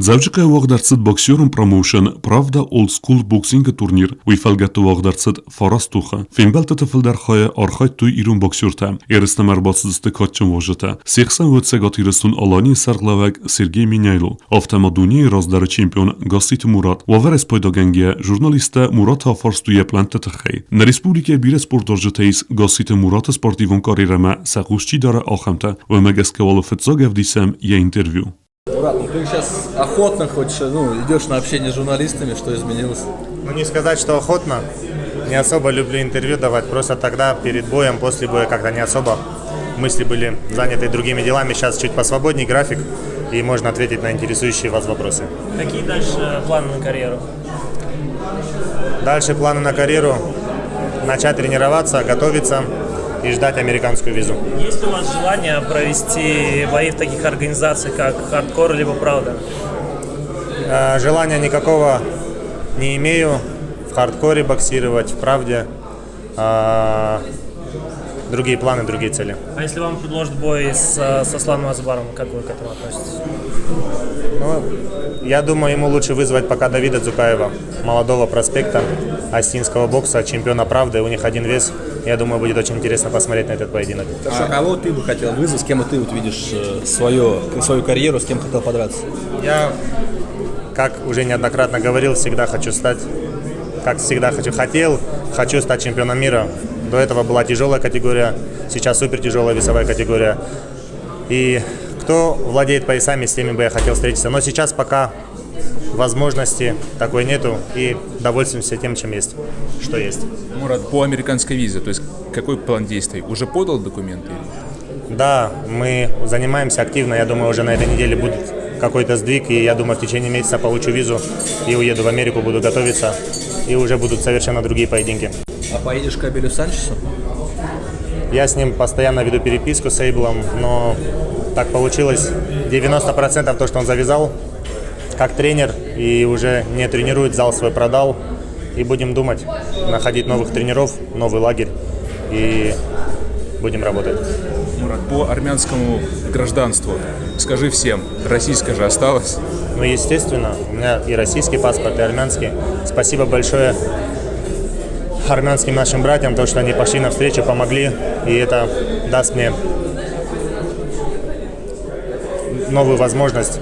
Завжди вагдерцет боксером промоушен «Правда Old School Boxing» турнир уйфалгату вагдерцет Фарас Туха. Финбелта тефелдерхая архайт туй ирун боксерта. Эрстемер бацдысты катчым вожета. 80 вецегат ирстун алани сарглавек Сергей Миняйлу. Автомадуни раздары чемпион Гасит Мурат. Ваверес пайдагенге журналиста Мурат Хафарстуе планта тахей. На республике бире спорторжетейс Гасит Мурат спортивон карьерама сахушчи дара ахамта. Вемегескевало фетзагевдисем я интервью. Мурат, ну ты сейчас охотно хочешь, идешь на общение с журналистами, что изменилось? Не сказать, что охотно. Не особо люблю интервью давать. Просто тогда, перед боем, после боя, как-то не особо мысли были заняты другими делами. Сейчас чуть посвободней график, и можно ответить на интересующие вас вопросы. Какие дальше планы на карьеру? Дальше планы на карьеру. Начать тренироваться, готовиться и ждать американскую визу. Есть ли у вас желание провести бои в таких организациях, как Хардкор либо Правда? Желания никакого не имею. В Хардкоре боксировать, в Правде. Другие планы, другие цели. А если вам предложат бой со Асланом Азбаровым, как вы к этому относитесь? Я думаю, ему лучше вызвать пока Давида Дзукаева, молодого проспекта остинского бокса, чемпиона Правды. У них один вес. Я думаю, будет очень интересно посмотреть на этот поединок. Хорошо, кого ты бы хотел вызвать, с кем ты видишь свою карьеру, с кем хотел подраться? Я, как уже неоднократно говорил, всегда хочу стать, хочу стать чемпионом мира. До этого была тяжелая категория, сейчас супер тяжелая весовая категория. И кто владеет поясами, с теми бы я хотел встретиться. Но сейчас пока возможности такой нету, и довольствуемся тем, чем есть, что есть. Мурат, по американской визе, то есть какой план действий? Уже подал документы? Да, мы занимаемся активно, я думаю, уже на этой неделе будет какой-то сдвиг, и я думаю, в течение месяца получу визу и уеду в Америку, буду готовиться, и уже будут совершенно другие поединки. А поедешь к Абелю Санчесу? Я с ним постоянно веду переписку с Эйблом, но так получилось, 90% то, что он завязал как тренер и уже не тренирует, зал свой продал, и будем думать, находить новых тренеров, новый лагерь, и будем работать. Мурат, по армянскому гражданству скажи всем, российское же осталось? Естественно, у меня и российский паспорт, и армянский. Спасибо большое армянским нашим братьям, то, что они пошли навстречу, помогли, и это даст мне новую возможность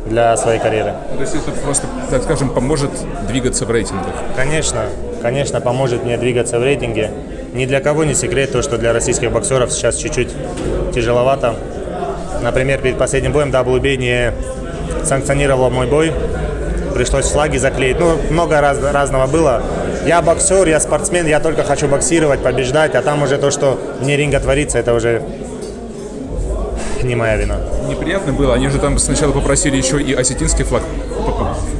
для своей карьеры. То есть это просто, так скажем, поможет двигаться в рейтингах? Конечно, поможет мне двигаться в рейтинге. Ни для кого не секрет то, что для российских боксеров сейчас чуть-чуть тяжеловато. Например, перед последним боем WBA не санкционировала мой бой. Пришлось флаги заклеить. Много разного было. Я боксер, я спортсмен, я только хочу боксировать, побеждать, а там уже то, что вне ринга творится, это уже не моя вина. Неприятно было? Они же там сначала попросили еще и осетинский флаг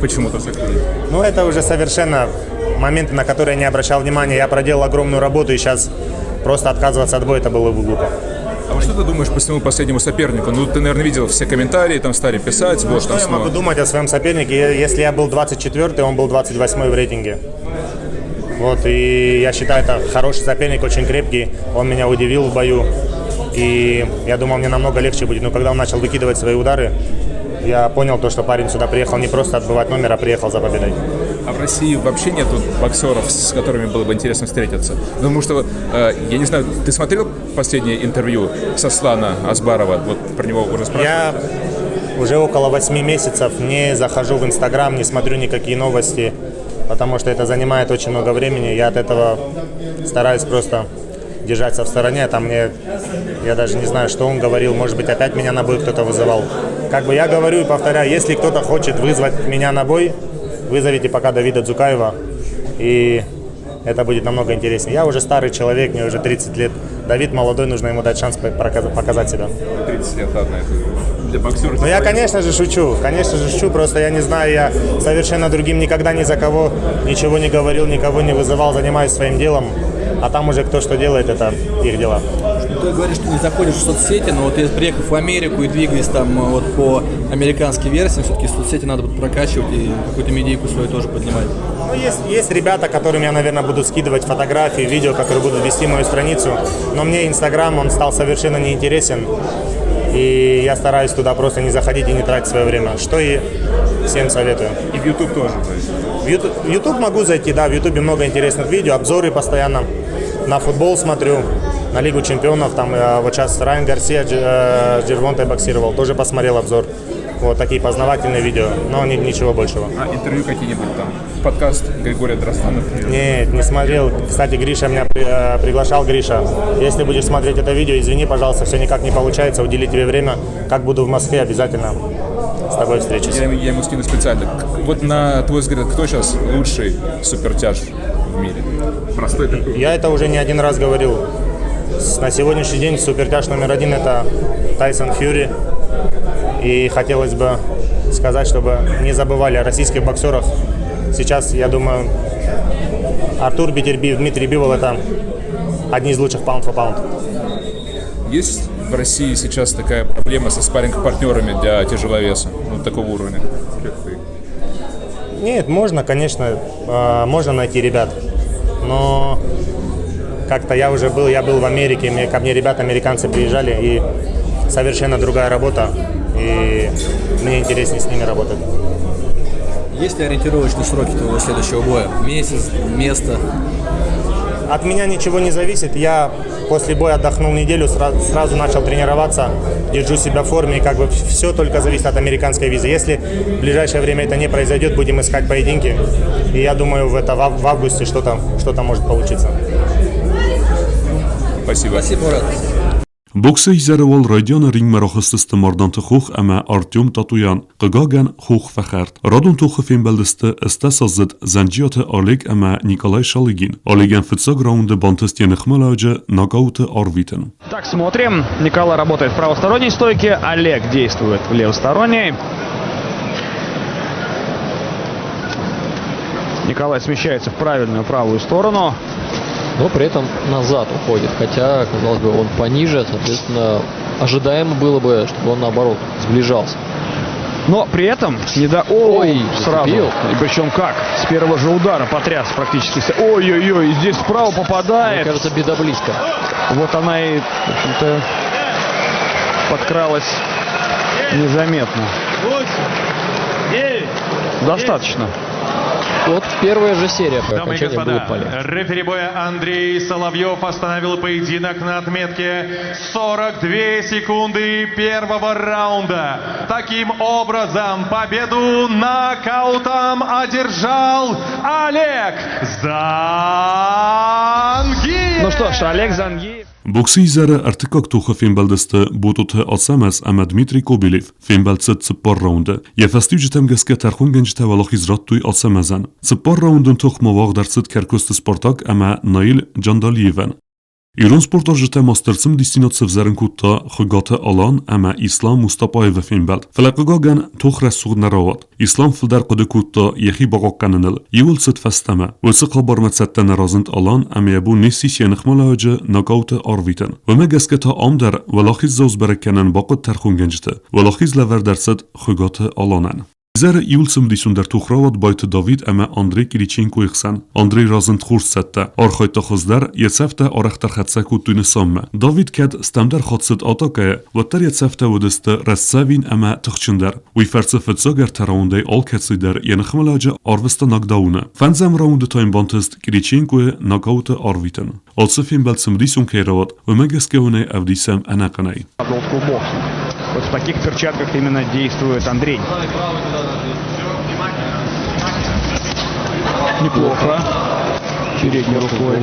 почему-то заклеить. Это уже совершенно моменты, на которые я не обращал внимания. Я проделал огромную работу, и сейчас просто отказываться от боя, это было бы глупо. А вот что ты думаешь по своему последнему сопернику? Ты, наверное, видел все комментарии, там стали писать. Что я могу думать о своем сопернике, если я был 24-й, он был 28-й в рейтинге. И я считаю, это хороший соперник, очень крепкий. Он меня удивил в бою. И я думал, мне намного легче будет. Но когда он начал выкидывать свои удары, я понял, что парень сюда приехал не просто отбывать номер, а приехал за победой. А в России вообще нету боксеров, с которыми было бы интересно встретиться? Потому что, я не знаю, ты смотрел последнее интервью с Аслана Азбарова? Вот про него уже спрашивали? Я уже около 8 месяцев не захожу в Инстаграм, не смотрю никакие новости, потому что это занимает очень много времени. Я от этого стараюсь просто держаться в стороне. Я даже не знаю, что он говорил. Может быть, опять меня на бой кто-то вызывал. Я говорю и повторяю, если кто-то хочет вызвать меня на бой, вызовите пока Давида Дзукаева, и это будет намного интереснее. Я уже старый человек, мне уже 30 лет. Давид молодой, нужно ему дать шанс показать себя. 30 лет, ладно, это для боксера. Я, конечно же, шучу, просто я не знаю, я совершенно другим никогда ни за кого ничего не говорил, никого не вызывал, занимаюсь своим делом, а там уже кто что делает, это их дела. Ты говоришь, что не заходишь в соцсети, но ты приехав в Америку и двигаясь там по американской версии, все-таки соцсети надо будет прокачивать и какую-то медийку свою тоже поднимать. Есть ребята, которым я, наверное, буду скидывать фотографии, видео, которые будут вести мою страницу, но мне Инстаграм, он стал совершенно неинтересен. И я стараюсь туда просто не заходить и не тратить свое время, что и всем советую. И в YouTube тоже. То есть. В YouTube могу зайти, да, в YouTube много интересных видео, обзоры постоянно. На футбол смотрю, на Лигу чемпионов, там вот сейчас Райан Гарсия с Джервонтой боксировал, тоже посмотрел обзор. Вот такие познавательные видео, но ничего большего. А интервью какие-нибудь там? Подкаст Григория Дроздана, например? Нет, не смотрел. Кстати, Гриша меня приглашал, Гриша. Если будешь смотреть это видео, извини, пожалуйста, все никак не получается, удели тебе время. Как буду в Москве, обязательно с тобой встречусь. Я ему скину специально. Вот на твой взгляд, кто сейчас лучший супертяж в мире? Простой такой. Я это уже не один раз говорил. На сегодняшний день супертяж номер 1 это Тайсон Фьюри. И хотелось бы сказать, чтобы не забывали о российских боксерах. Сейчас, я думаю, Артур Бетербиев, Дмитрий Бивол – это одни из лучших паунд-фо-паунд. Есть в России сейчас такая проблема со спарринг-партнерами для тяжеловеса, ну, такого уровня, как ты? Нет, можно, конечно, можно найти ребят. Но как-то я был в Америке, ко мне ребята, американцы приезжали, и совершенно другая работа. И мне интереснее с ними работать. Есть ли ориентировочные сроки твоего следующего боя? Месяц, место? От меня ничего не зависит. Я после боя отдохнул неделю, сразу начал тренироваться, держу себя в форме. И как бы все только зависит от американской визы. Если в ближайшее время это не произойдет, будем искать поединки. И я думаю, в августе что-то может получиться. Спасибо. Спасибо, Мурат. Բոքսի զերևալ ռադիանը ռինգ մերախստստը մարդանտը խող əmə Artyom Tatuyan, qıqagən խող fəxərt. Radon toxı filmbəldiստը ըստասազıd zənciyyatı Oleg əmə Nikolay Shaligin. Olegən фыцаг раунды бантыстены хмаладжа нокауты Арвитен. Так, смотрим. Николай работает в правосторонней стойке, Олег действует в левосторонней. Николай смещается в правильную правую сторону. Но при этом назад уходит, хотя, казалось бы, он пониже, соответственно, ожидаемо было бы, чтобы он, наоборот, сближался. Но при этом Ой, сразу, зацепил. и причем как, с первого же удара потряс практически. Ой-ой-ой, здесь справа Мне попадает. кажется, беда близко. Вот она и, в общем-то, подкралась незаметно. Достаточно. Вот первая же серия по Дамы и окончанию будет господа, полегче. рефери боя Андрей Соловьев остановил поединок на отметке 42 секунды первого раунда. Таким образом, победу нокаутом одержал Олег Зангиев. Ну что ж, Олег Зангиев. Բոքսի զերը արտիկակ թուխը ֆիլմբալդստը բուտութը ասամաս ամա Դմիտրի Կոբիլիվ ֆիլմբալցը ծպար раунды. Եվ ըստիջտեմ գսկե тархун գնջտե վալախի զրատտույ ասամազան. Ծպար раунդն թող մովաղ դարձыт կերկոստը սպարտակ ամա Նայիլ Ջանդալիևան. Իրոն սպորտաժտե մաստերցım դիստինոցև զերնքուտա խգաթը ալան ամա İslam Mustapayevը ֆիլմբալդ. Ֆլակոգան թող ռեսուղներավատ. İslam ֆլդար կոդեկուտա եխի բաղականնլ. Իվուլցըտ ֆաստամա. Վլսը խաբարմեցատտան ռազնտ ալան ամիաբու նեսիս ենխմալաջը նոկաուտը արվիտն. Վմեգսկետա ամդար վլախիz զոզբերեկենն բaqıt тархун գնջտը. Վլախիz լավերդարցըտ խգաթը ալանան. Զերը իուլցım դիսունդեր թուխրավատ բայթը Դավիթ ամա Անդրեյ Կիրիչենկո իխսան. Անդրեյ ռազնտ խուրս սետտը. Արխայտը խոզդար եծեվտը արախտար խացակ ու տույնը սամմը. Դավիթ կետ ստամդար խացıt ատակը վտար եծեվտը վդստը ռեսսավին ամա թխչնդար. Ուիֆերցը ֆծոգեր թարաունդեյ ալքեցիդեր ենխմալաջը արվստը նագդաունը. Ֆանզամ раунды տայն բանտստ Կիրիչենկոյը նոկաուտը արվիտն. Ալցը ֆիլմբալցım դիսուն կերավատ վմեգսկեունեյ авдисам անականայ. Вот в таких перчатках именно действует Андрей. Неплохо. Передней рукой.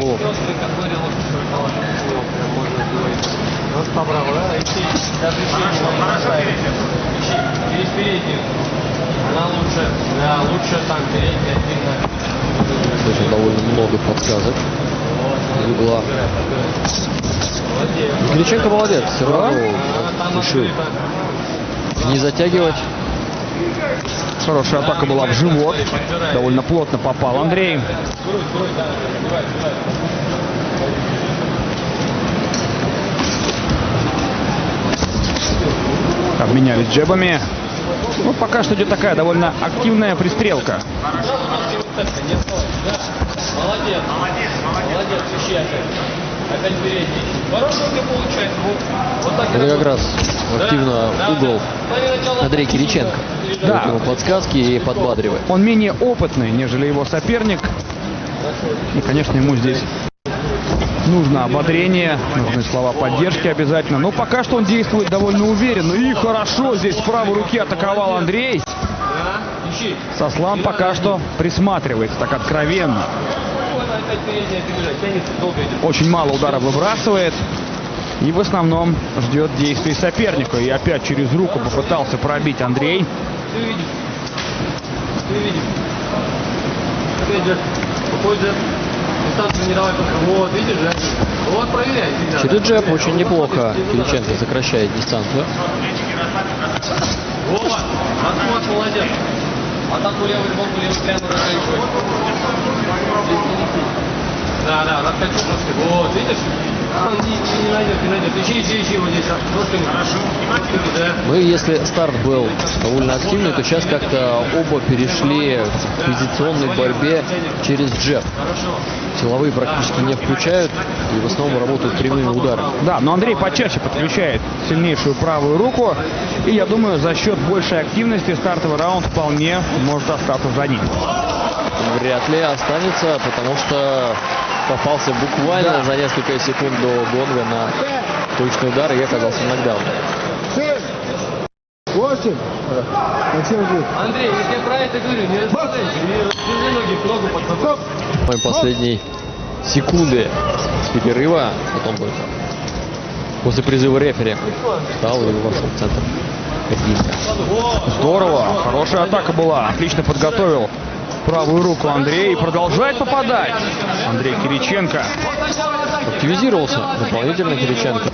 Слышим довольно много подсказок из угла. Кириченко молодец, сразу решил не затягивать. Хорошая атака была в живот. Довольно плотно попал Андрей. Обменялись джебами. Ну, пока что идет такая довольно активная пристрелка. Молодец, молодец, молодец, Это как раз активно угол Андрей Кириченко. Да. Ему подсказки и подбадривает. Он менее опытный, нежели его соперник. И, конечно, ему здесь нужно ободрение, нужны слова поддержки обязательно. Но пока что он действует довольно уверенно. И хорошо здесь с правой руки атаковал Андрей. Сослан пока что присматривается так откровенно. Очень мало ударов выбрасывает. И в основном ждет действий соперника. И опять через руку попытался пробить Андрей. Через джеб очень неплохо Кириченко сокращает дистанцию. Да, раскачу просто. Вот, видишь? Не найдет. Ищи вот здесь. Ну и если старт был довольно активный, то сейчас как-то оба перешли к позиционной борьбе через джеб. Силовые практически не включают и в основном работают прямыми ударами. Да, но Андрей почаще подключает сильнейшую правую руку. И я думаю, за счет большей активности стартовый раунд вполне может остаться за ним. Вряд ли останется, потому что попался буквально за несколько секунд до гонга на точный удар и оказался в нокдауне. Андрей, я про это говорю, не расслабляйся, не держи ноги в ногу под собой. Последней секунды перерыва, потом будет после призыва рефери встал и вошел в центр. Здорово, хорошая атака была, отлично подготовил правую руку Андрей и продолжает попадать. Андрей Кириченко. Активизировался дополнительно Кириченко.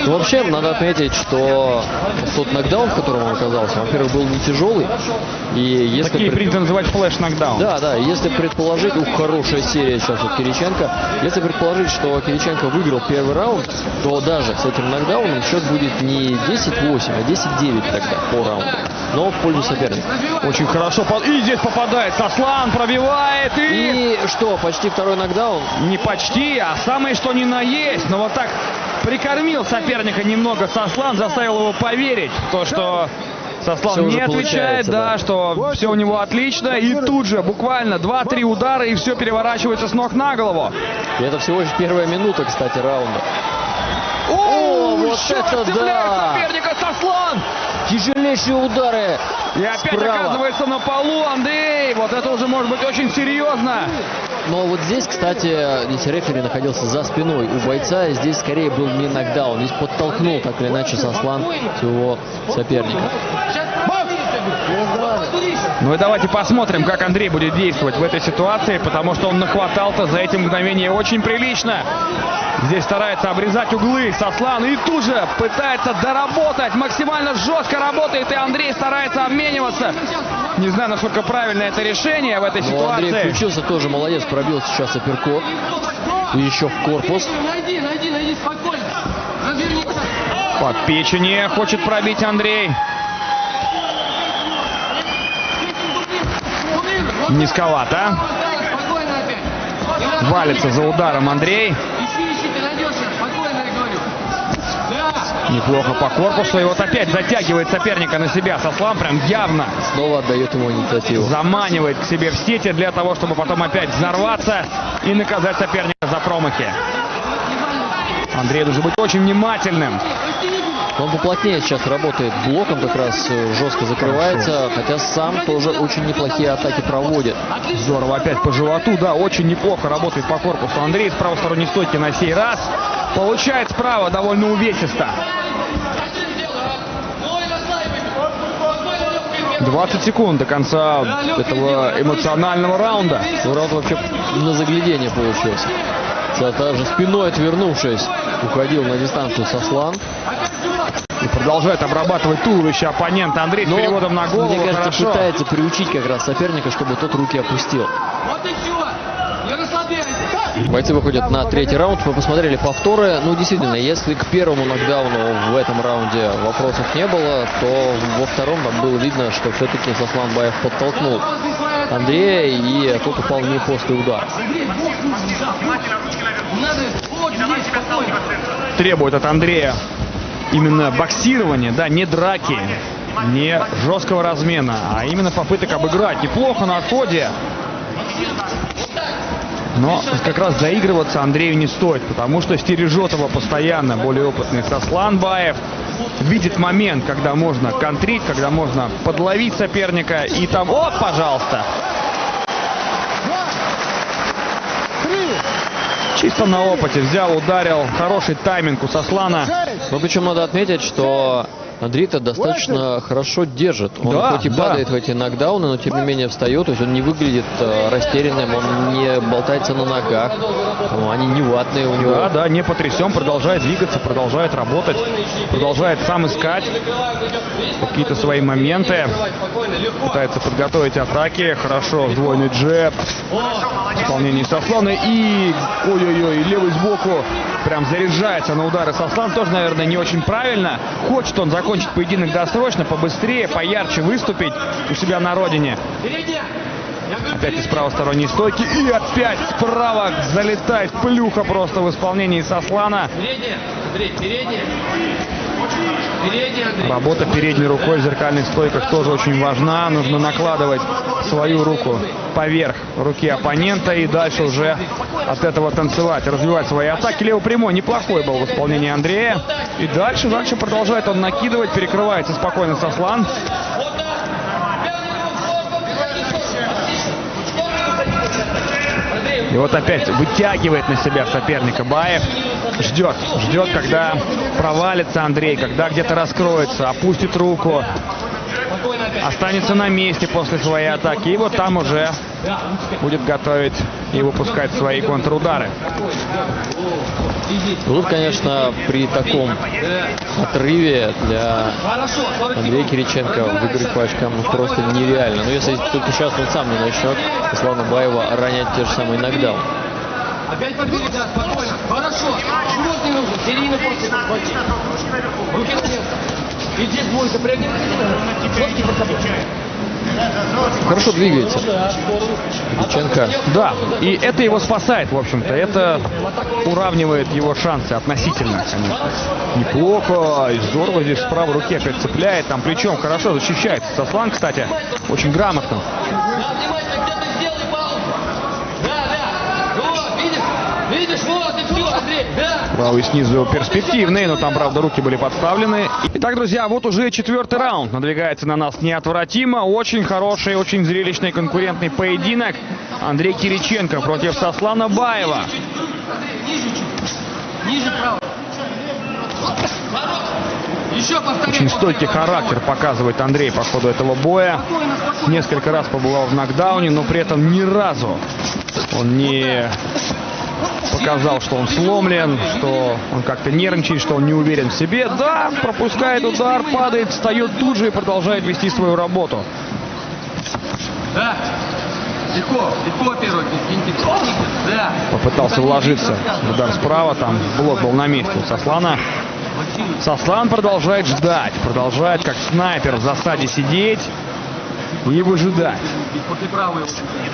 Ну, вообще, надо отметить, что тот нокдаун, в котором он оказался, во-первых, был не тяжелый. И если Такие принято называть флеш-нокдаун. Да, если предположить, хорошая серия сейчас от Кириченко, если предположить, что Кириченко выиграл первый раунд, то даже с этим нокдауном счет будет не 10-8, а 10-9 тогда по раунду. Но в пользу соперника. Очень хорошо. И здесь попадает. Сослан пробивает. И что, почти второй нокдаун? Не почти, а самое что ни на есть. Но вот так прикормил соперника немного Сослан, заставил его поверить в то, что Сослан не отвечает, да, что все у него отлично. И тут же буквально 2-3 удара, и все переворачивается с ног на голову. И это всего лишь первая минута, кстати, раунда. О, вот это да! Соперника Сослан! Тяжелейшие удары. И опять справа. оказывается на полу Андрей. Вот это уже может быть очень серьезно. Но вот здесь, кстати, если рефери находился за спиной у бойца, здесь скорее был не нокдаун. Здесь подтолкнул так или иначе Сослан своего соперника. Ну и давайте посмотрим, как Андрей будет действовать в этой ситуации, потому что он нахватал-то за эти мгновения очень прилично. Здесь старается обрезать углы Сослан и тут же пытается доработать. Максимально жестко работает, и Андрей старается обмениваться. Не знаю, насколько правильно это решение в этой ситуации. Андрей включился тоже, молодец, пробил сейчас апперкот. И еще в корпус. Найди, спокойно. Под печени хочет пробить Андрей. Низковато. Валится за ударом Андрей. Неплохо по корпусу. И вот опять затягивает соперника на себя. Сослан прям явно снова отдает ему инициативу. Заманивает к себе в сети для того, чтобы потом опять взорваться и наказать соперника за промахи. Андрей должен быть очень внимательным. Он поплотнее сейчас работает блоком, как раз жестко закрывается, хотя сам тоже очень неплохие атаки проводит. Здорово, опять по животу, да, очень неплохо работает по корпусу Андрей. С правосторонней стойки на сей раз получает справа довольно увесисто. 20 секунд до конца этого эмоционального раунда. Раунд вообще на заглядение получился. Даже спиной отвернувшись, уходил на дистанцию Сослан. И продолжает обрабатывать туловище оппонента. Андрей с переводом на голову. Мне кажется, хорошо пытается приучить как раз соперника, чтобы тот руки опустил. Бойцы выходят на третий раунд. Мы посмотрели повторы. Ну, действительно, если к первому нокдауну в этом раунде вопросов не было, то во втором там было видно, что все-таки Сослан Баев подтолкнул Андрея, и тот упал не после удара. Требует от Андрея именно боксирования, да, не драки, не жесткого размена, а именно попыток обыграть. Неплохо на отходе. Но как раз заигрываться Андрею не стоит, потому что стережет его постоянно более опытный Сослан Баев. Видит момент, когда можно контрить, когда можно подловить соперника. И там, о, пожалуйста. Чисто на опыте взял, ударил. Хороший тайминг у Сослана. Но причем надо отметить, что Андрей-то достаточно хорошо держит. Он хоть и падает в эти нокдауны, но тем не менее встает. То есть он не выглядит растерянным, он не болтается на ногах. Они не ватные у него. Да, не потрясен, продолжает двигаться, продолжает работать, продолжает сам искать какие-то свои моменты. Пытается подготовить атаки. Хорошо, сдвоенный джеб. Исполнение Сослана и ой-ой-ой, левый сбоку прям заряжается на удары. Сослан тоже, наверное, не очень правильно. Хочет он закончить поединок досрочно, побыстрее, поярче выступить у себя на родине. Опять из правосторонней стойки. И опять справа залетает плюха просто в исполнении Сослана. Работа передней рукой в зеркальных стойках тоже очень важна. Нужно накладывать свою руку поверх руки оппонента и дальше уже от этого танцевать, развивать свои атаки. Левый прямой неплохой был в исполнении Андрея. И дальше продолжает он накидывать, перекрывается спокойно Сослан. И вот опять вытягивает на себя соперника Баев. Ждет, когда провалится Андрей, когда где-то раскроется, опустит руку, останется на месте после своей атаки. И вот там уже будет готовить и выпускать свои контрудары. Тут, конечно, при таком отрыве для Андрея Кириченко выиграть по очкам просто нереально. Но если только сейчас он сам не начнет Сослана Баева ронять те же самые нокдауны. Опять подбери, да, спокойно. Хорошо. Чего не нужно? Серийно просто схвати. Руки на место. И здесь будет запрягнуть. Жесткий подход. Хорошо двигается Кириченко. Да, и это его спасает, в общем-то. Это уравнивает его шансы относительно, конечно. Неплохо, и здорово здесь с правой руки опять цепляет, там плечом хорошо защищает. Сослан, кстати, очень грамотно. Правый снизу перспективный, но там, правда, руки были подставлены. Итак, друзья, вот уже 4-й раунд надвигается на нас неотвратимо. Очень хороший, очень зрелищный конкурентный поединок. Андрей Кириченко против Сослана Баева. Очень стойкий характер показывает Андрей по ходу этого боя. Несколько раз побывал в нокдауне, но при этом ни разу он не показал, что он сломлен, что он как-то нервничает, что он не уверен в себе. Да, пропускает удар, падает, встает тут же и продолжает вести свою работу. Да. Легко первый. Да. Попытался вложиться. Удар справа, там блок был на месте у Сослана. Сослан продолжает ждать, продолжает как снайпер в засаде сидеть и выжидать.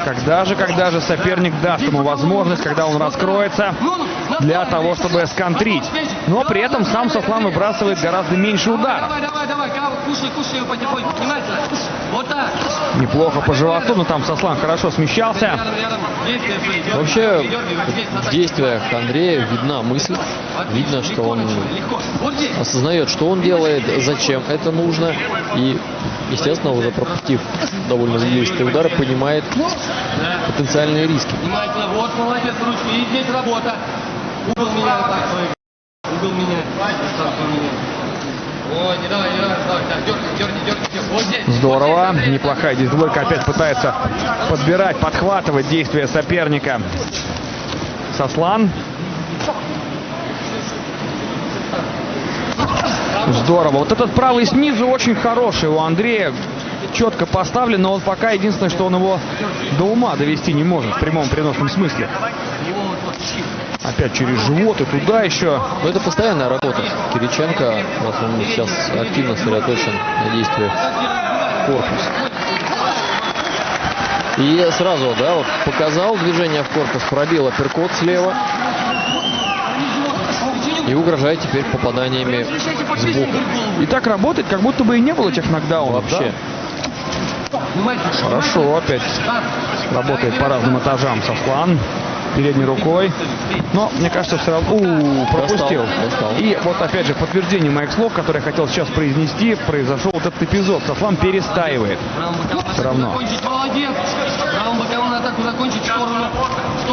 Когда же соперник даст ему возможность, когда он раскроется, для того, чтобы сконтрить. Но при этом сам Сослан выбрасывает гораздо меньше ударов. Неплохо по животу, но там Сослан хорошо смещался. Вообще в действиях Андрея видна мысль. Видно, что он осознает, что он делает, зачем это нужно. И, естественно, уже пропустив довольно увесистые удары, понимает потенциальные риски. Вот, молодец, ручки. И здесь работа. Угол меня. Угол меня. Ой, не давай. Так, дерни. Вот здесь. Здорово. Неплохая здесь двойка. Опять пытается подбирать, подхватывать действия соперника. Сослан. Здорово. Вот этот правый снизу очень хороший у Андрея. Четко поставлен, но он пока единственное, что он его до ума довести не может в прямом переносном смысле. Опять через живот и туда еще. Но это постоянная работа Кириченко, раз он сейчас активно сосредоточен на действиях корпуса. И сразу, да, вот показал движение в корпус, пробил апперкот слева. И угрожает теперь попаданиями сбоку. И так работает, как будто бы и не было этих нокдаунов. Вообще. Да? Хорошо, опять работает по разным этажам Сослан. Передней рукой. Но, мне кажется, все равно пропустил. Достал. И вот опять же подтверждение моих слов, которые я хотел сейчас произнести, произошел вот этот эпизод. Сослан перестаивает. Все равно.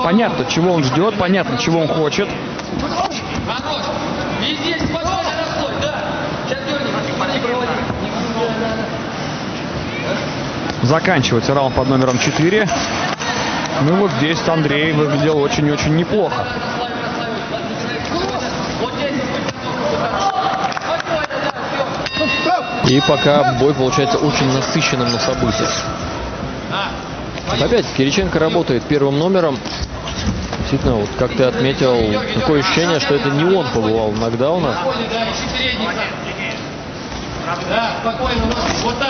Понятно, чего он ждет, понятно, чего он хочет. Заканчивается раунд под номером 4. Ну вот здесь Андрей выглядел очень-очень неплохо. И пока бой получается очень насыщенным на события. Опять Кириченко работает первым номером. Действительно, вот как ты отметил, такое ощущение, что это не он побывал в нокдаунах.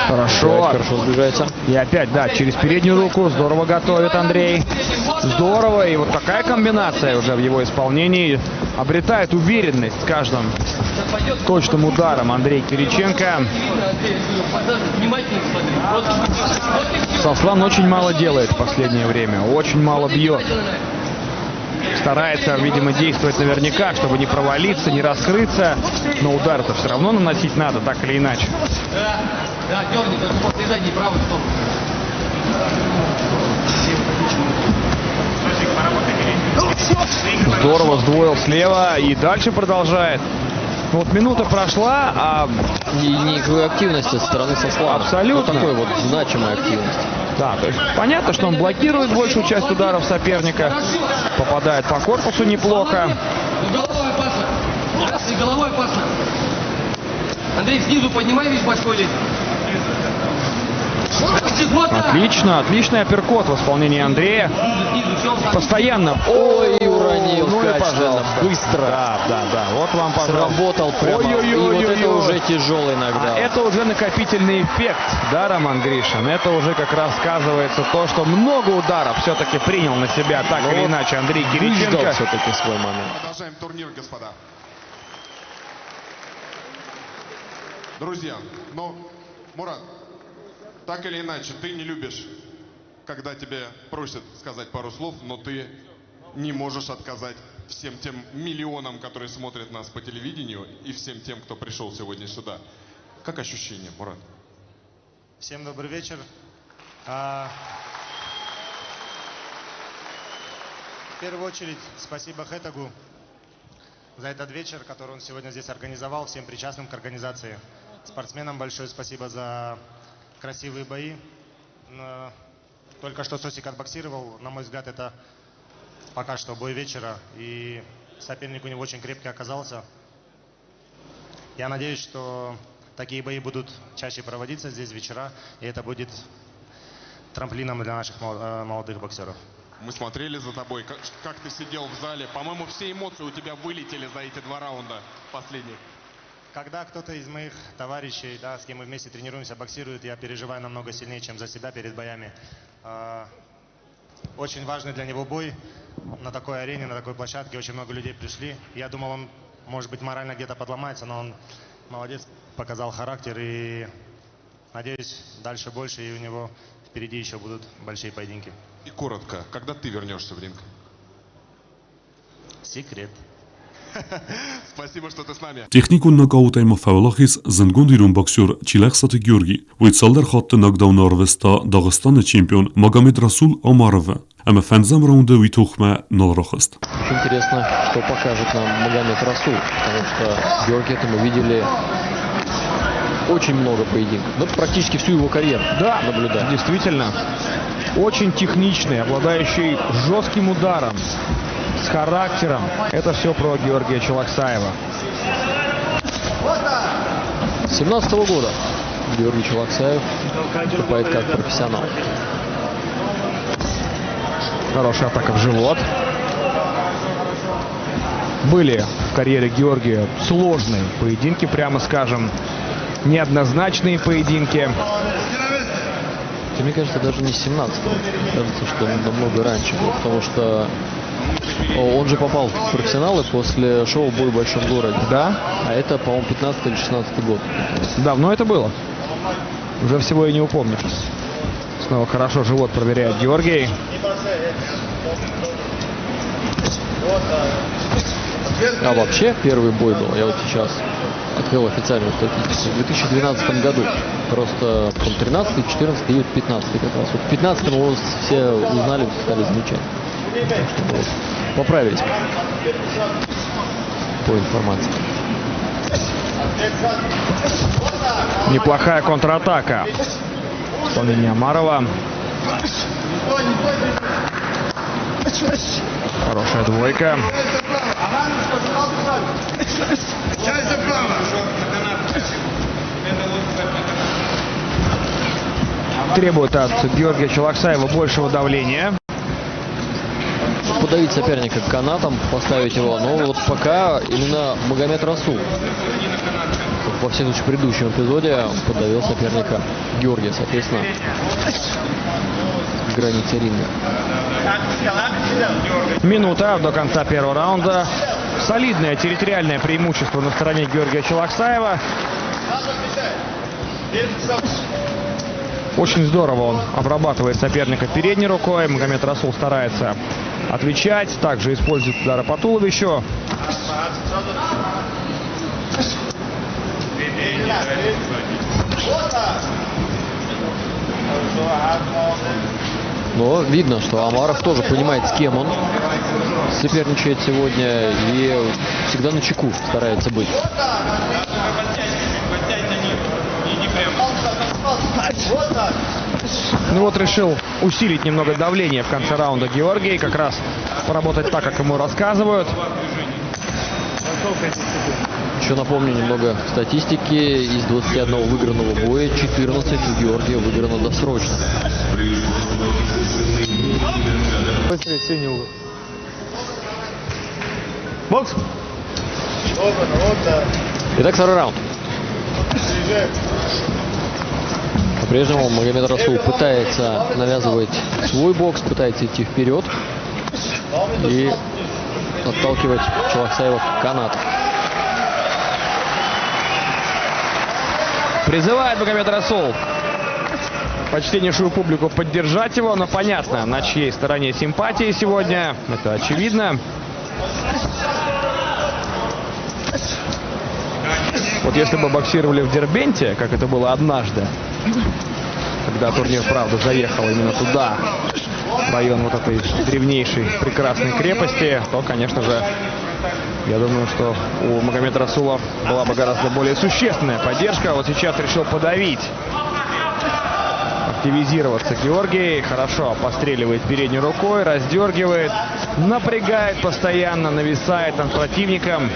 Хорошо. Хорошо сближается. И опять, да, через переднюю руку. Здорово готовит Андрей. Здорово. И вот такая комбинация уже в его исполнении обретает уверенность с каждым точным ударом Андрей Кириченко. Сослан очень мало делает в последнее время. Очень мало бьет. Старается, видимо, действовать наверняка, чтобы не провалиться, не раскрыться. Но удар-то все равно наносить надо, так или иначе. Да, дерни, только после задней правой стороны. Здорово сдвоил слева и дальше продолжает. Ну, вот минута прошла, а И никакой активности со стороны Сослана. Абсолютно. Вот такой вот значимой активности. да, то есть понятно, что он блокирует большую часть ударов соперника. Попадает по корпусу неплохо. Головой опасно. Ты головой опасно. Андрей, снизу поднимай весь большой лист. Отлично, отличный апперкот в исполнении Андрея. Постоянно. Ой, уронил ну и качественно, пожалуйста. быстро. Да, вот вам, пожалуйста. Сработал прямо. И вот это уже тяжелый нокдаун. Это уже накопительный эффект, да, Роман Гришин? Это уже как раз сказывается то, что много ударов все-таки принял на себя, так или иначе, Андрей Кириченко. Выждал все-таки свой момент. Продолжаем турнир, господа. Друзья, ну, Мурат, так или иначе, ты не любишь, когда тебе просят сказать пару слов, но ты не можешь отказать всем тем миллионам, которые смотрят нас по телевидению, и всем тем, кто пришел сегодня сюда. Как ощущение, Мурат? Всем добрый вечер. В первую очередь, спасибо Хэтагу за этот вечер, который он сегодня здесь организовал, всем причастным к организации. Спортсменам большое спасибо за красивые бои. Только что Сосик отбоксировал. На мой взгляд, это пока что бой вечера. И соперник у него очень крепкий оказался. Я надеюсь, что такие бои будут чаще проводиться здесь вечера. И это будет трамплином для наших молодых боксеров. Мы смотрели за тобой, как ты сидел в зале. По-моему, все эмоции у тебя вылетели за эти 2 раунда последних. Когда кто-то из моих товарищей, да, с кем мы вместе тренируемся, боксирует, я переживаю намного сильнее, чем за себя перед боями. Очень важный для него бой на такой арене, на такой площадке. Очень много людей пришли. Я думал, он, может быть, морально где-то подломается, но он молодец, показал характер. И надеюсь, дальше больше, и у него впереди еще будут большие поединки. И коротко, когда ты вернешься в ринг? Секрет. Спасибо, что ты с нами. Տեխնիկուն նոկաուտայմը ֆավլախիս զնգուն իրուն բոքսյոր Չիլախսատը Գյուրգի, Ուիցալդար խատտը նոկդաուն արվեստա Դաղստանը չեմպիոն Магомед Расул Омаровը, Әмə фэнзам раунда уйтухмә нолрохыст. Очень интересно, что покажет нам Магомед Расул, потому что Георгий это мы видели очень много поединков. Ну, практически всю его карьеру наблюдаем. Действительно, очень техничный, обладающий жестким ударом, с характером. Это все про Георгия Челаксаева. 17-го года Георгий Челаксаев выступает как профессионал. Хорошая атака в живот. Были в карьере Георгия сложные поединки, прямо скажем, неоднозначные поединки. Хотя, мне кажется, даже не 17-го. Кажется, что намного раньше был, потому что он же попал в профессионалы после шоу «Бой в большом городе». Да? А это, по-моему, 15 или 16 год. Давно это было. Уже всего и не упомнишь. Снова хорошо живот проверяет Георгий. А вообще первый бой был, я вот сейчас открыл официальную статистику, в 2012 году. Просто 13, 14 и 15 как раз. Вот в 15 его все узнали, стали замечать. Так что вот, поправить по информации. Неплохая контратака. Исполнение Амарова. Хорошая двойка. Требует от Георгия Челаксаева большего давления. Подавить соперника канатом, поставить его. Но вот пока именно Магомед Расул во всем предыдущем эпизоде подавил соперника Георгия, соответственно, в границе ринга. Минута до конца первого раунда. Солидное территориальное преимущество на стороне Георгия Челаксаева. Очень здорово он обрабатывает соперника передней рукой. Магомед Расул старается отвечать. Также использует удары по туловищу. Но видно, что Амаров тоже понимает, с кем он соперничает сегодня, и всегда на чеку старается быть. Ну вот решил усилить немного давление в конце раунда Георгий, как раз поработать так, как ему рассказывают. Еще напомню немного статистики. Из 21 выигранного боя 14 у Георгия выиграно досрочно. Бокс! Итак, второй раунд. По-прежнему Магомед Расул пытается навязывать свой бокс, пытается идти вперед и отталкивать Челаксаева в канат. Призывает Магомед Расул почтеннейшую публику поддержать его, но понятно, на чьей стороне симпатии сегодня, это очевидно. Вот если бы боксировали в Дербенте, как это было однажды, когда турнир, правда, заехал именно туда, в район вот этой древнейшей прекрасной крепости, то, конечно же, я думаю, что у Магомеда Расула была бы гораздо более существенная поддержка. Вот сейчас решил подавить, активизироваться Георгий. Хорошо постреливает передней рукой, раздергивает, напрягает постоянно, нависает над противником.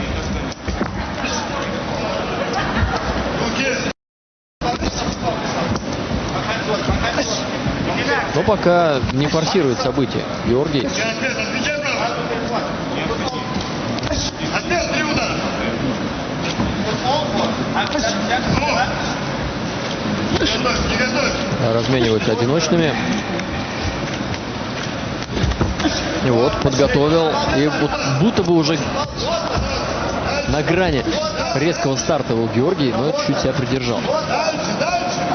Но пока не форсирует события Георгий. Размениваются одиночными. И вот подготовил. И вот будто бы уже на грани резкого старта был Георгий, но чуть себя придержал.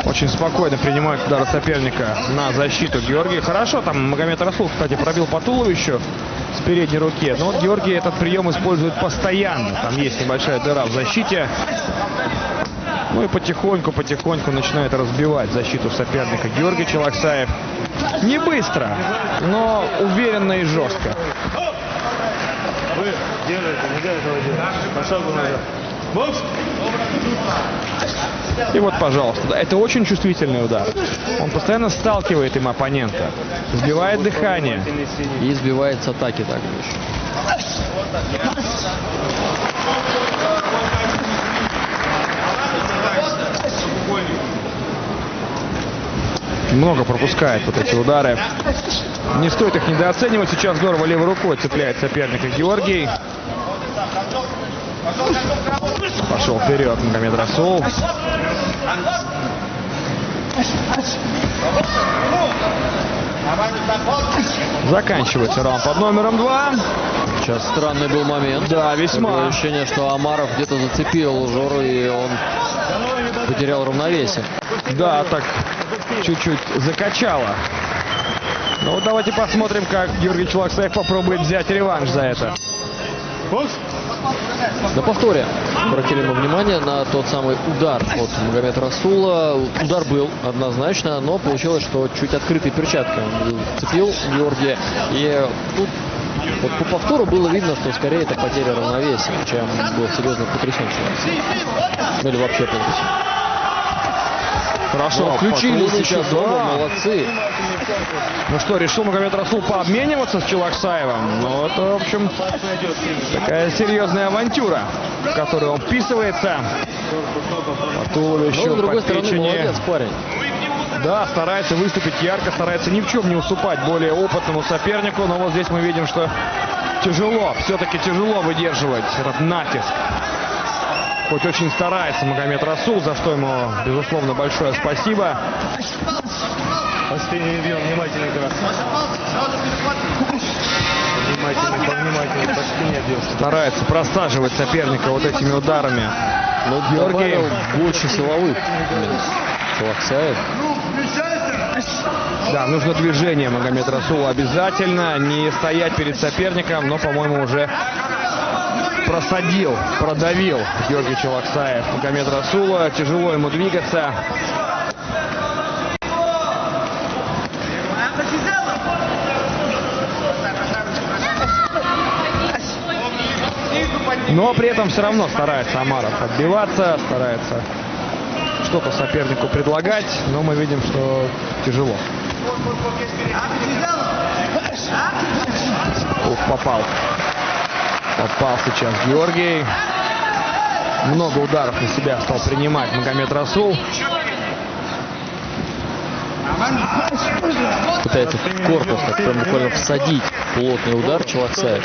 Очень спокойно принимает удары соперника на защиту Георгий. Хорошо, там Магомед Расул, кстати, пробил по туловищу с передней руки. Но вот Георгий этот прием использует постоянно. Там есть небольшая дыра в защите. Ну и потихоньку начинает разбивать защиту соперника Георгий Челаксаев. Не быстро, но уверенно и жестко. И вот, пожалуйста, это очень чувствительный удар. Он постоянно сталкивает им оппонента, сбивает дыхание. И сбивает с атаки также еще. Много пропускает вот эти удары. Не стоит их недооценивать. Сейчас здорово левой рукой цепляет соперника Георгий. Пошел вперед Магомед Расул. Заканчивается раунд под номером 2. Сейчас странный был момент. Да, весьма. Такое ощущение, что Амаров где-то зацепил Жору, и он потерял равновесие. Да, так чуть-чуть закачало. Ну вот давайте посмотрим, как Георгий Челаксаев попробует взять реванш за это. На повторе обратили мы внимание на тот самый удар от Магомеда Расула. Удар был однозначно, но получилось, что чуть открытой перчаткой он цепил Георгия. И тут вот по повтору было видно, что скорее это потеря равновесия, чем был серьезно потрясен человек. Ну или вообще потрясен. Хорошо, включили сейчас да. оба, молодцы. Ну что, решил Магомед Расул пообмениваться с Челаксаевым? Ну это, в общем, такая серьезная авантюра, в которую он вписывается. По туловищу, но с другой по стороны, печени. молодец парень. Да, старается выступить ярко, старается ни в чем не уступать более опытному сопернику. Но вот здесь мы видим, что тяжело, все-таки тяжело выдерживать этот натиск. Хоть очень старается Магомед Расул, за что ему, безусловно, большое спасибо. Внимательно игра. Внимательно, по спине бьет. Старается просаживать соперника вот этими ударами. Но Георгий больше силовых. Челаксаев. Да, нужно движение Магомед Расулу обязательно. Не стоять перед соперником, но, по-моему, уже просадил, продавил Георгий Челаксаев Магомед Расула. Тяжело ему двигаться. Но при этом все равно старается Амаров отбиваться, старается что-то сопернику предлагать, но мы видим, что тяжело. Ух, попал. Попал сейчас Георгий. Много ударов на себя стал принимать Магомед Расул. Пытается в корпус, так прям буквально всадить плотный удар Челаксаев.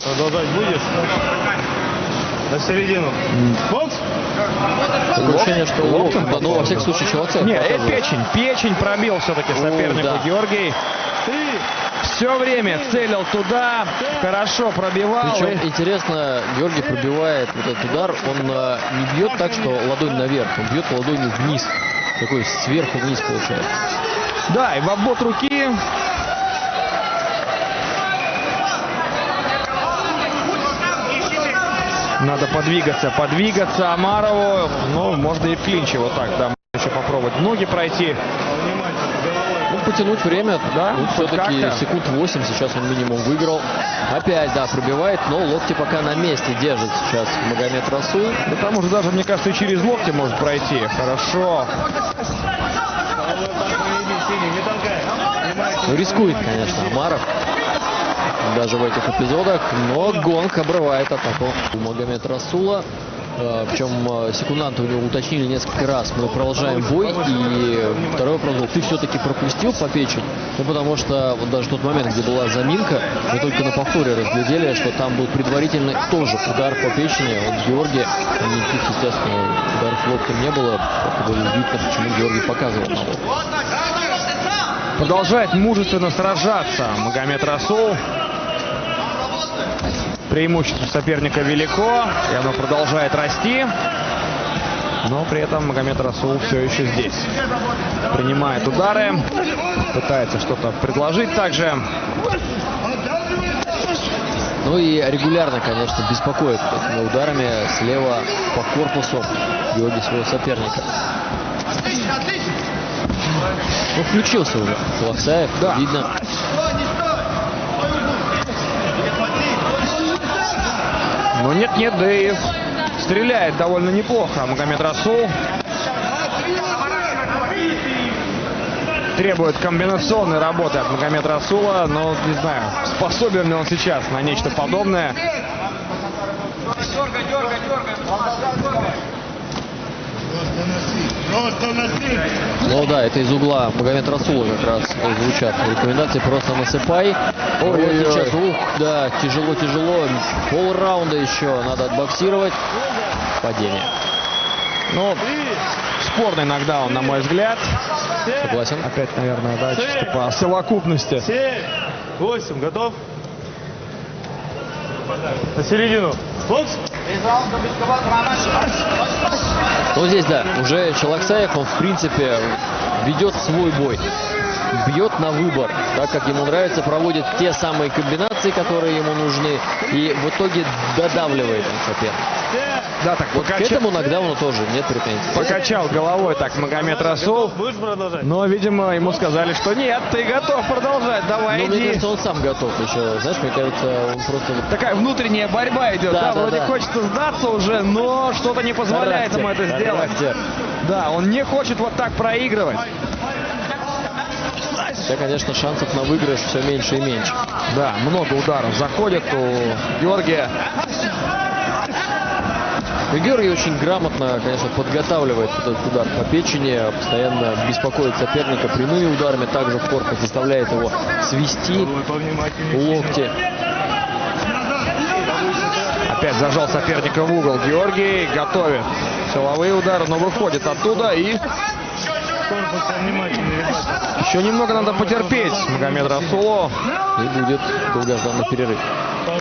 Продолжать будешь? На середину. Бокс? Такое ощущение, что локтем, но во всяком случае Челаксаев. Нет, печень пробил все-таки сопернику да. Георгий. Все время целил туда, хорошо пробивал. Причем интересно, Георгий пробивает вот этот удар, он не бьет так, что ладонь наверх, он бьет ладонью вниз. Такой сверху вниз получается. Да, и в обвод руки. Надо подвигаться Амарову. Ну, можно и в клинче вот так, да. Еще попробовать ноги пройти. Ну, потянуть время, да, все-таки секунд 8 сейчас он минимум выиграл. Опять, да, пробивает, но локти пока на месте держит сейчас Магомед Расул. Да там уже даже, мне кажется, и через локти может пройти. Хорошо. Ну, рискует, конечно, Амаров. Даже в этих эпизодах, но гонг обрывает атаку Магомед Расула. Причем секунданты у него уточнили несколько раз: мы продолжаем бой. И второй вопрос был: ты все-таки пропустил по печени? Ну, потому что вот даже тот момент, где была заминка, мы только на повторе разглядели, что там был предварительный тоже удар по печени от Георгия. Никаких, естественно, ударов локтем не было. Это было удивительно, почему Георгий показывал на лоб. Продолжает мужественно сражаться Магомед Расул. Преимущество соперника велико, и оно продолжает расти. Но при этом Магомед Расул все еще здесь. Принимает удары, пытается что-то предложить также. Ну и регулярно, конечно, беспокоит этими ударами слева по корпусу Георгий своего соперника. Ну, включился уже Челаксаев, да. Видно. Но нет-нет, да и стреляет довольно неплохо Магомед Расул. Требует комбинационной работы от Магомед Расула, но не знаю, способен ли он сейчас на нечто подобное. Ну да, это из угла Магомед Расула как раз звучат рекомендации: просто насыпай. Вот сейчас, да, тяжело. Полраунда еще надо отбоксировать. Падение. Ну, спорный нокдаун, на мой взгляд. Согласен. Опять, наверное, да, чисто по совокупности. 7-8, готов? На середину. Бокс! Ну здесь, да, уже Челаксаев, он в принципе ведет свой бой. Бьет на выбор, так как ему нравится, проводит те самые комбинации, которые ему нужны, и в итоге додавливает он соперника. Да, так Вот к этому нокдауну тоже нет претензий. Покачал головой так Магомед Расул, Будешь продолжать? но, видимо, ему сказали, что нет, ты готов продолжать, давай, Ну, мне иди. кажется, он сам готов еще. Знаешь, мне кажется, он просто... Такая внутренняя борьба идет, да, вроде хочется сдаться уже, но что-то не позволяет ему это сделать. Да, он не хочет вот так проигрывать. Хотя, конечно, шансов на выигрыш все меньше и меньше. Да, много ударов заходит у Георгия. И Георгий очень грамотно, конечно, подготавливает этот удар по печени, постоянно беспокоит соперника прямыми ударами, также в корпус заставляет его свести локти. Опять зажал соперника в угол. Георгий готовит силовые удары, но выходит оттуда и... Еще немного надо потерпеть Магомед Расулу. И будет долгожданный перерыв.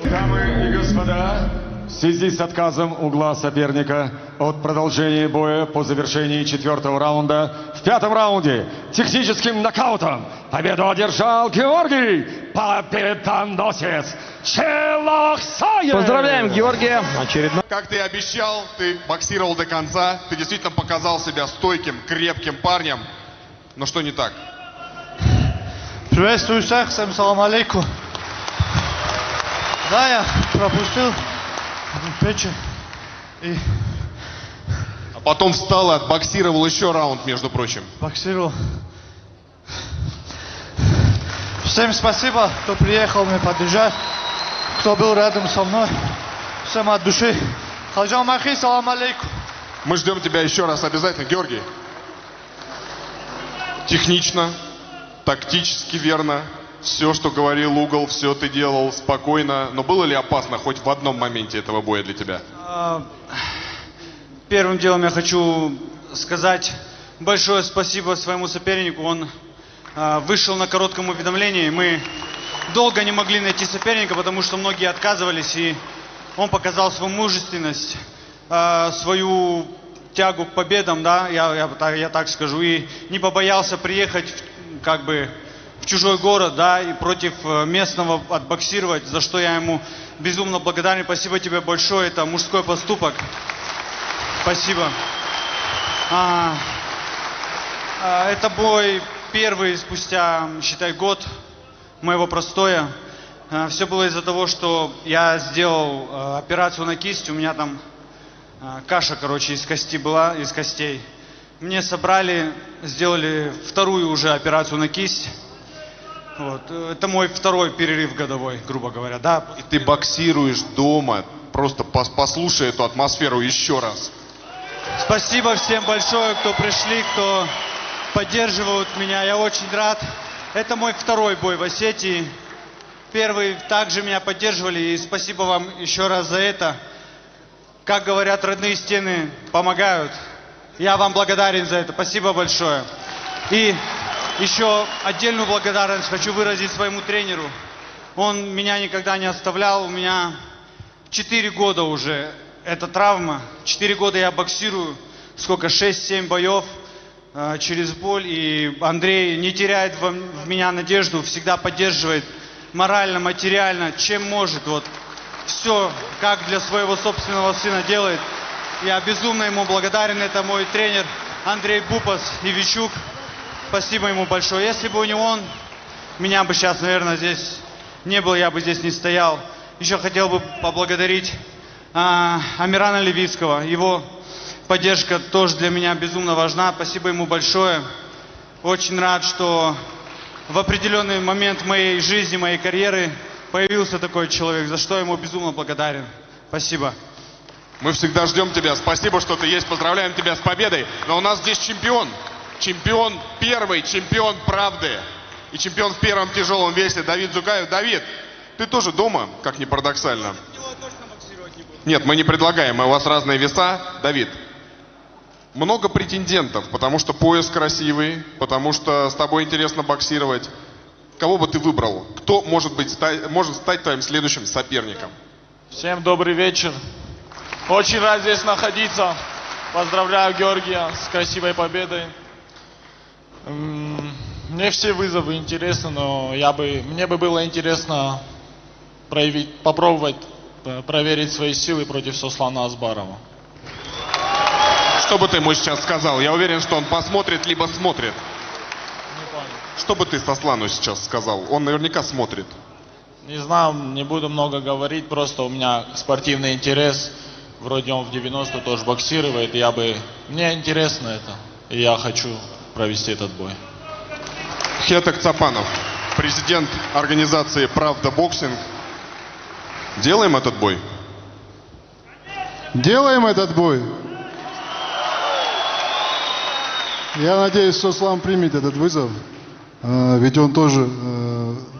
Дамы и господа, в связи с отказом угла соперника от продолжения боя по завершении 4-го раунда, в 5-м раунде техническим нокаутом победу одержал Георгий Победоносец Челаксаев. Поздравляем Георгия. Очередной. Как ты и обещал, ты боксировал до конца. Ты действительно показал себя стойким, крепким парнем. Но что не так? Приветствую всех, всем салам алейкум. Да, я пропустил печень и А потом встал и отбоксировал еще раунд, между прочим. боксировал. Всем спасибо, кто приехал меня поддержать, кто был рядом со мной. Всем от души. Хаджан Махи, салам алейкум. Мы ждем тебя еще раз обязательно, Георгий. Технично, тактически верно. Все, что говорил угол, все ты делал спокойно. Но было ли опасно хоть в одном моменте этого боя для тебя? Первым делом я хочу сказать большое спасибо своему сопернику. Он вышел на коротком уведомлении. Мы долго не могли найти соперника, потому что многие отказывались. И он показал свою мужественность, свою тягу к победам, да, я так скажу. И не побоялся приехать как бы в чужой город, да, и против местного отбоксировать, за что я ему безумно благодарен. Спасибо тебе большое, это мужской поступок. Спасибо. Это бой первый спустя, считай, год моего простоя. Все было из-за того, что я сделал операцию на кисть. У меня там каша, короче, из кости была, из костей. Мне собрали, сделали вторую уже операцию на кисть. Вот. Это мой второй перерыв годовой, грубо говоря, да. И ты боксируешь дома. Просто послушай эту атмосферу еще раз. Спасибо всем большое, кто пришли, кто поддерживают меня. Я очень рад. Это мой второй бой в Осетии. Первый также меня поддерживали. И спасибо вам еще раз за это. Как говорят, родные стены помогают. Я вам благодарен за это. Спасибо большое. И еще отдельную благодарность хочу выразить своему тренеру. Он меня никогда не оставлял. У меня 4 года уже эта травма. 4 года я боксирую. Сколько? 6-7 боев через боль. И Андрей не теряет в меня надежду. Всегда поддерживает морально, материально, чем может. Вот. Все, как для своего собственного сына делает. Я безумно ему благодарен. Это мой тренер Андрей Бупас Ивичук. Спасибо ему большое. Если бы не он, меня бы сейчас, наверное, здесь не было, я бы здесь не стоял. Еще хотел бы поблагодарить Амирана Левицкого. Его поддержка тоже для меня безумно важна. Спасибо ему большое. Очень рад, что в определенный момент моей жизни, моей карьеры появился такой человек, за что ему безумно благодарен. Спасибо. Мы всегда ждем тебя. Спасибо, что ты есть. Поздравляем тебя с победой. Но у нас здесь чемпион. Чемпион первый, чемпион правды. И чемпион в первом тяжелом весе Давид Зукаев. Давид, ты тоже дома, как ни парадоксально. Нет, мы не предлагаем. У вас разные веса. Давид, много претендентов, потому что пояс красивый, потому что с тобой интересно боксировать. Кого бы ты выбрал? Кто может стать твоим следующим соперником? Всем добрый вечер. Очень рад здесь находиться. Поздравляю Георгия с красивой победой. Мне все вызовы интересны, но мне бы было интересно попробовать проверить свои силы против Сослана Асбарова. Что бы ты ему сейчас сказал? Я уверен, что он посмотрит, либо смотрит. Что бы ты Сослану сейчас сказал? Он наверняка смотрит. Не знаю, не буду много говорить, просто у меня спортивный интерес. Вроде он в 90 тоже боксирует, мне интересно это, и я хочу провести этот бой. Хетек Цапанов, президент организации «Правда Боксинг». Делаем этот бой? Делаем этот бой. Я надеюсь, Сослан примет этот вызов, ведь он тоже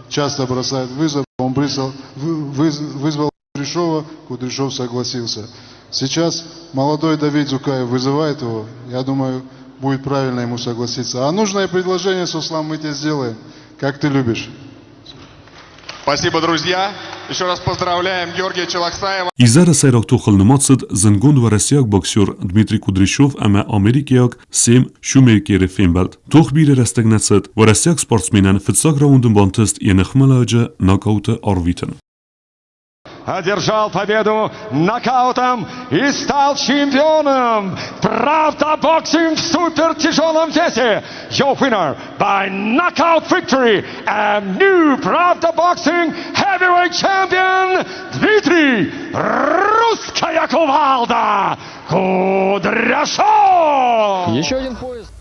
часто бросает вызов. Он вызвал Кудряшова, Кудряшов согласился. Сейчас молодой Давид Зукаев вызывает его. Я думаю, будет правильно ему согласиться. А нужное предложение, Сослан, мы тебе сделаем, как ты любишь. Спасибо, друзья. Еще раз поздравляем Георгия Челаксаева. І зараз сайрак тухал нуматсид зингон و رسیاک بوکسور دمیتری کودریشوف اما آمریکیاک سیم شومرکیر فینبلت توخ بیر رستگ نتسد و رسیاک سپورتسمینن فتساک راوندن بانتست یه نخملاجه ناکاوت آرویتن. Одержал победу нокаутом и стал чемпионом. Правда боксинг в супертяжелом весе. Your winner by knockout victory and new Правда боксинг heavyweight champion Дмитрий «Русская кувалда» Кудряшов. Еще один пояс.